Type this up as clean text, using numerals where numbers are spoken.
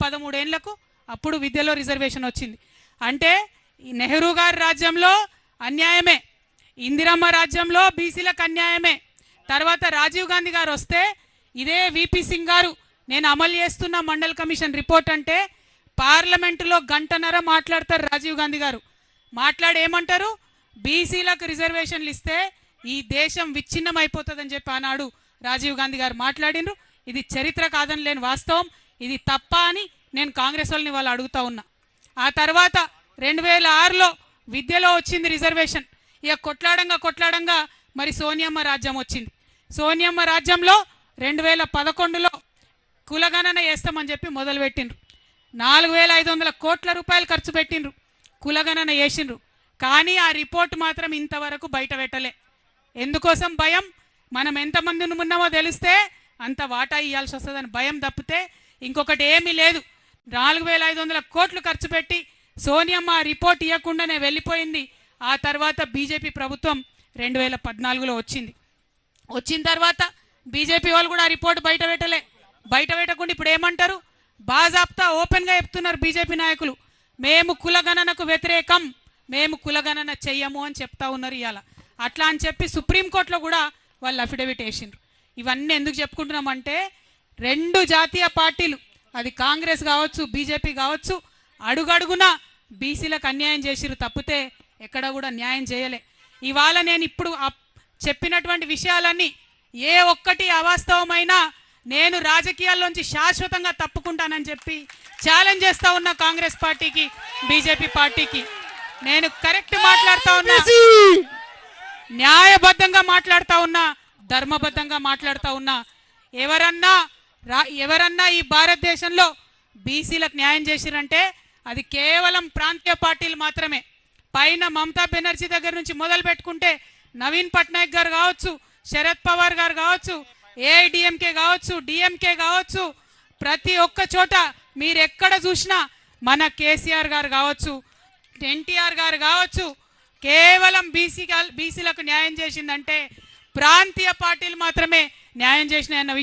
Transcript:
13 ఏళ్లకు అప్పుడు విద్యలో రిజర్వేషన్ వచ్చింది. అంటే ఈ నెహ్రూ గారి రాజ్యంలో అన్యాయమే, ఇందిరమ్మ రాజ్యంలో బీసీలకు అన్యాయమే. తర్వాత రాజీవ్ గాంధీ గారు వస్తే ఇదే విపి సింగ్ గారు నేను అమలు చేస్తున్న మండల్ కమిషన్ రిపోర్ట్ అంటే పార్లమెంటులో గంటన్నర మాట్లాడతారు రాజీవ్ గాంధీ గారు. మాట్లాడి ఏమంటారు, బీసీలకు రిజర్వేషన్లు ఇస్తే ఈ దేశం విచ్ఛిన్నం అయిపోతుందని చెప్పి ఆనాడు రాజీవ్ గాంధీ గారు మాట్లాడినరు. ఇది చరిత్ర కాదని లేని వాస్తవం, ఇది తప్ప అని నేను కాంగ్రెస్ వాళ్ళని వాళ్ళు అడుగుతా ఉన్నా. ఆ తర్వాత 2006లో విద్యలో వచ్చింది రిజర్వేషన్. ఇక కొట్లాడంగా మరి సోనియమ్మ రాజ్యం వచ్చింది. సోనియమ్మ రాజ్యంలో 2011లో కులగణన చేస్తామని చెప్పి మొదలుపెట్టిండ్రు. 4500 కోట్ల రూపాయలు ఖర్చు పెట్టిండ్రు, కులగణన చేసిండ్రు. కానీ ఆ రిపోర్ట్ మాత్రం ఇంతవరకు బయట పెట్టలే. ఎందుకోసం భయం, మనం ఎంతమంది ఉన్నామో తెలిస్తే అంత వాటా ఇవ్వాల్సి వస్తుందని భయం తప్పితే ఇంకొకటి ఏమీ లేదు. 4500 కోట్లు ఖర్చు పెట్టి సోనియమ్మ రిపోర్ట్ ఇవ్వకుండానే వెళ్ళిపోయింది. ఆ తర్వాత బీజేపీ ప్రభుత్వం 2014లో వచ్చింది. వచ్చిన తర్వాత బీజేపీ వాళ్ళు కూడా ఆ రిపోర్ట్ బయట పెట్టలే. బయట పెట్టకుండా ఇప్పుడు ఏమంటారు, బాజాప్తా ఓపెన్గా చెప్తున్నారు బీజేపీ నాయకులు, మేము కులగణనకు వ్యతిరేకం, మేము కులగణన చెయ్యము అని చెప్తా ఉన్నారు ఇవాళ. అట్లా అని చెప్పి సుప్రీంకోర్టులో కూడా వాళ్ళు అఫిడవిట్ వేసిండ్రు. ఇవన్నీ ఎందుకు చెప్పుకుంటున్నామంటే 2 జాతీయ పార్టీలు, అది కాంగ్రెస్ కావచ్చు బీజేపీ కావచ్చు, అడుగడుగునా బీసీలకు అన్యాయం చేసిరు తప్పితే ఎక్కడ కూడా న్యాయం చేయలే. ఇవాళ నేను ఇప్పుడు చెప్పినటువంటి విషయాలన్నీ ఏ ఒక్కటి అవాస్తవమైనా నేను రాజకీయాల్లోంచి శాశ్వతంగా తప్పుకుంటానని చెప్పి ఛాలెంజ్ చేస్తా ఉన్నా కాంగ్రెస్ పార్టీకి, బీజేపీ పార్టీకి. నేను కరెక్ట్ మాట్లాడుతా ఉన్నా, న్యాయబద్ధంగా మాట్లాడుతా ఉన్నా, ధర్మబద్ధంగా మాట్లాడుతా ఉన్నా. ఎవరన్నా ఈ భారతదేశంలో బీసీలకు న్యాయం చేసిరంటే అది కేవలం ప్రాంతీయ పార్టీలు మాత్రమే. పైన మమతా బెనర్జీ దగ్గర నుంచి మొదలు పెట్టుకుంటే నవీన్ పట్నాయక్ గారు కావచ్చు, శరద్ పవార్ గారు కావచ్చు, ఏఐడిఎంకే కావచ్చు, డిఎంకే కావచ్చు, ప్రతి ఒక్క చోట మీరు ఎక్కడ చూసినా మన కేసీఆర్ గారు కావచ్చు, ఎన్టీఆర్ గారు కావచ్చు, కేవలం బీసీలకు న్యాయం చేసిందంటే ప్రాంతీయ పార్టీలు మాత్రమే న్యాయం చేసినాయన్న